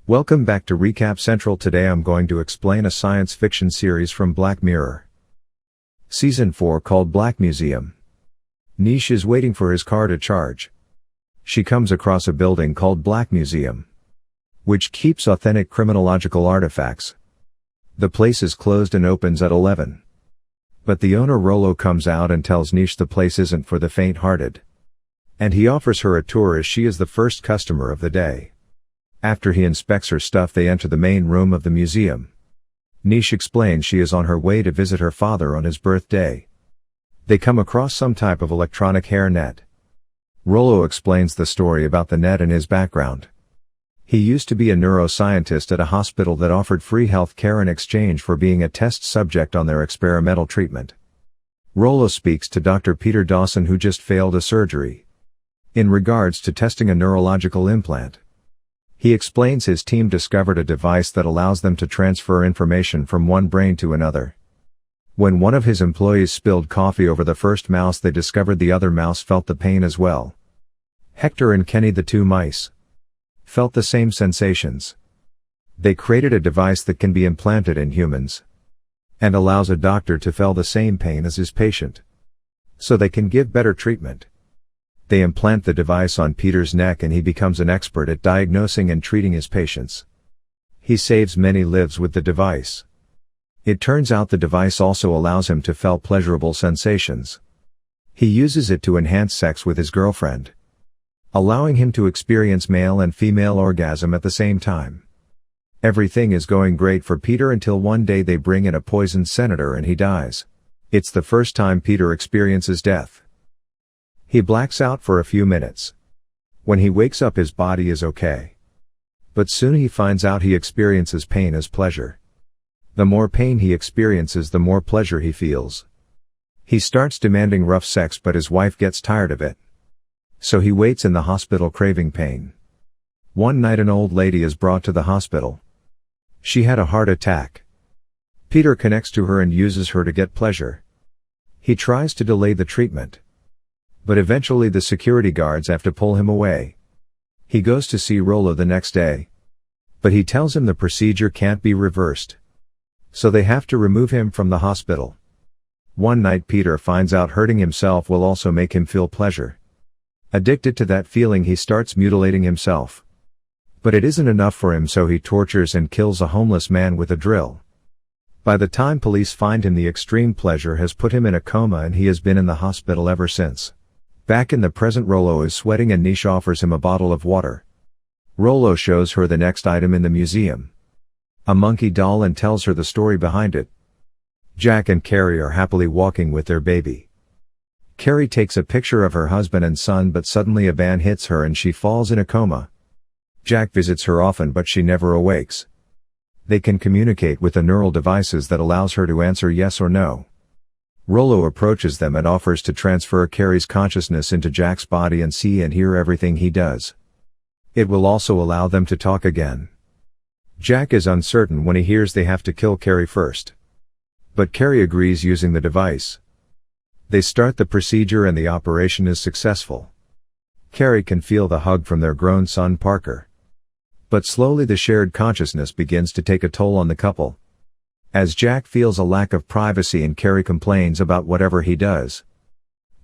Welcome back to Recap Central. Today I'm going to explain a science fiction series from Black Mirror. Season 4 called Black Museum. Nish is waiting for his car to charge. She comes across a building called Black Museum, which keeps authentic criminological artifacts. The place is closed and opens at 11. But the owner Rollo comes out and tells Nish the place isn't for the faint-hearted. And he offers her a tour as she is the first customer of the day. After he inspects her stuff, they enter the main room of the museum. Nish explains she is on her way to visit her father on his birthday. They come across some type of electronic hair net. Rollo explains the story about the net and his background. He used to be a neuroscientist at a hospital that offered free health care in exchange for being a test subject on their experimental treatment. Rollo speaks to Dr. Peter Dawson, who just failed a surgery in regards to testing a neurological implant. He explains his team discovered a device that allows them to transfer information from one brain to another. When one of his employees spilled coffee over the first mouse, they discovered the other mouse felt the pain as well. Hector and Kenny, the two mice, felt the same sensations. They created a device that can be implanted in humans and allows a doctor to feel the same pain as his patient, so they can give better treatment. They implant the device on Peter's neck and he becomes an expert at diagnosing and treating his patients. He saves many lives with the device. It turns out the device also allows him to feel pleasurable sensations. He uses it to enhance sex with his girlfriend, allowing him to experience male and female orgasm at the same time. Everything is going great for Peter until one day they bring in a poisoned senator and he dies. It's the first time Peter experiences death. He blacks out for a few minutes. When he wakes up, his body is okay. But soon he finds out he experiences pain as pleasure. The more pain he experiences, the more pleasure he feels. He starts demanding rough sex, but his wife gets tired of it. So he waits in the hospital craving pain. One night an old lady is brought to the hospital. She had a heart attack. Peter connects to her and uses her to get pleasure. He tries to delay the treatment, but eventually the security guards have to pull him away. He goes to see Rollo the next day, but he tells him the procedure can't be reversed, so they have to remove him from the hospital. One night Peter finds out hurting himself will also make him feel pleasure. Addicted to that feeling, he starts mutilating himself. But it isn't enough for him, so he tortures and kills a homeless man with a drill. By the time police find him, the extreme pleasure has put him in a coma and he has been in the hospital ever since. Back in the present, Rollo is sweating and Nish offers him a bottle of water. Rollo shows her the next item in the museum, a monkey doll, and tells her the story behind it. Jack and Carrie are happily walking with their baby. Carrie takes a picture of her husband and son, but suddenly a van hits her and she falls in a coma. Jack visits her often, but she never awakes. They can communicate with the neural devices that allows her to answer yes or no. Rollo approaches them and offers to transfer Carrie's consciousness into Jack's body and see and hear everything he does. It will also allow them to talk again. Jack is uncertain when he hears they have to kill Carrie first, but Carrie agrees using the device. They start the procedure and the operation is successful. Carrie can feel the hug from their grown son Parker. But slowly the shared consciousness begins to take a toll on the couple, as Jack feels a lack of privacy and Carrie complains about whatever he does.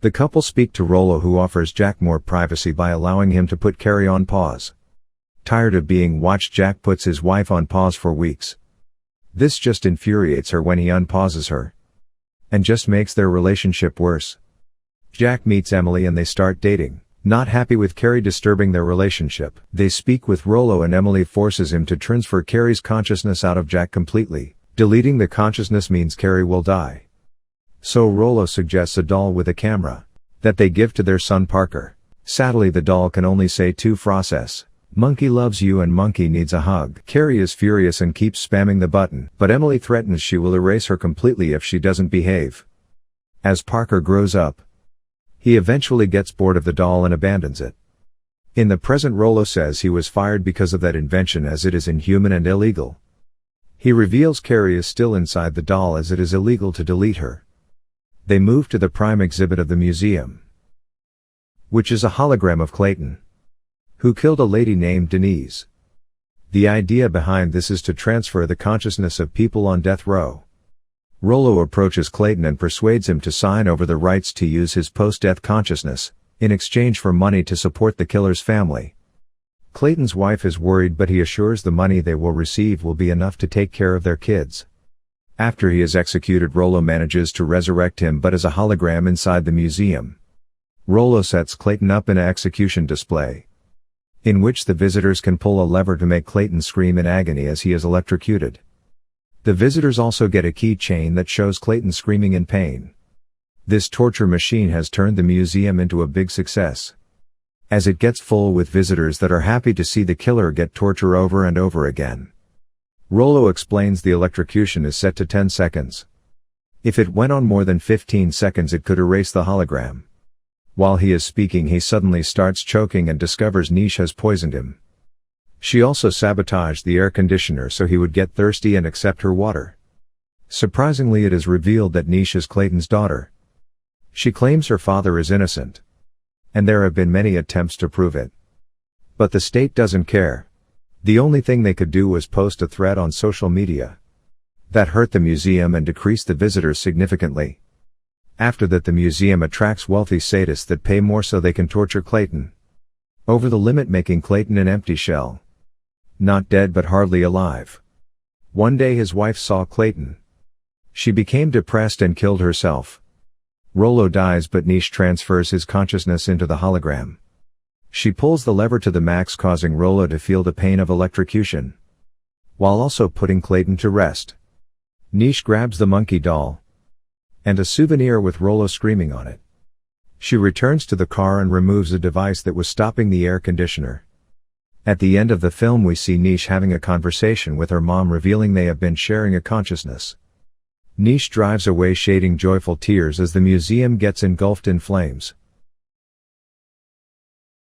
The couple speak to Rollo, who offers Jack more privacy by allowing him to put Carrie on pause. Tired of being watched, Jack puts his wife on pause for weeks. This just infuriates her when he unpauses her, and just makes their relationship worse. Jack meets Emily and they start dating. Not happy with Carrie disturbing their relationship, they speak with Rollo and Emily forces him to transfer Carrie's consciousness out of Jack completely. Deleting the consciousness means Carrie will die. So Rollo suggests a doll with a camera that they give to their son Parker. Sadly, the doll can only say two phrases: "Monkey loves you" and "Monkey needs a hug." Carrie is furious and keeps spamming the button, but Emily threatens she will erase her completely if she doesn't behave. As Parker grows up, he eventually gets bored of the doll and abandons it. In the present, Rollo says he was fired because of that invention, as it is inhuman and illegal. He reveals Carrie is still inside the doll, as it is illegal to delete her. They move to the prime exhibit of the museum, which is a hologram of Clayton, who killed a lady named Denise. The idea behind this is to transfer the consciousness of people on death row. Rollo approaches Clayton and persuades him to sign over the rights to use his post-death consciousness, in exchange for money to support the killer's family. Clayton's wife is worried, but he assures the money they will receive will be enough to take care of their kids. After he is executed, Rollo manages to resurrect him, but as a hologram inside the museum. Rollo sets Clayton up in an execution display, in which the visitors can pull a lever to make Clayton scream in agony as he is electrocuted. The visitors also get a keychain that shows Clayton screaming in pain. This torture machine has turned the museum into a big success, as it gets full with visitors that are happy to see the killer get torture over and over again. Rollo explains the electrocution is set to 10 seconds. If it went on more than 15 seconds, it could erase the hologram. While he is speaking, he suddenly starts choking and discovers Niche has poisoned him. She also sabotaged the air conditioner so he would get thirsty and accept her water. Surprisingly, it is revealed that Niche is Clayton's daughter. She claims her father is innocent, and there have been many attempts to prove it. But the state doesn't care. The only thing they could do was post a thread on social media. That hurt the museum and decreased the visitors significantly. After that, the museum attracts wealthy sadists that pay more so they can torture Clayton over the limit, making Clayton an empty shell. Not dead, but hardly alive. One day his wife saw Clayton. She became depressed and killed herself. Rollo dies, but Niche transfers his consciousness into the hologram. She pulls the lever to the max, causing Rollo to feel the pain of electrocution, while also putting Clayton to rest. Niche grabs the monkey doll and a souvenir with Rollo screaming on it. She returns to the car and removes a device that was stopping the air conditioner. At the end of the film, we see Niche having a conversation with her mom, revealing they have been sharing a consciousness. Niche drives away, shedding joyful tears as the museum gets engulfed in flames.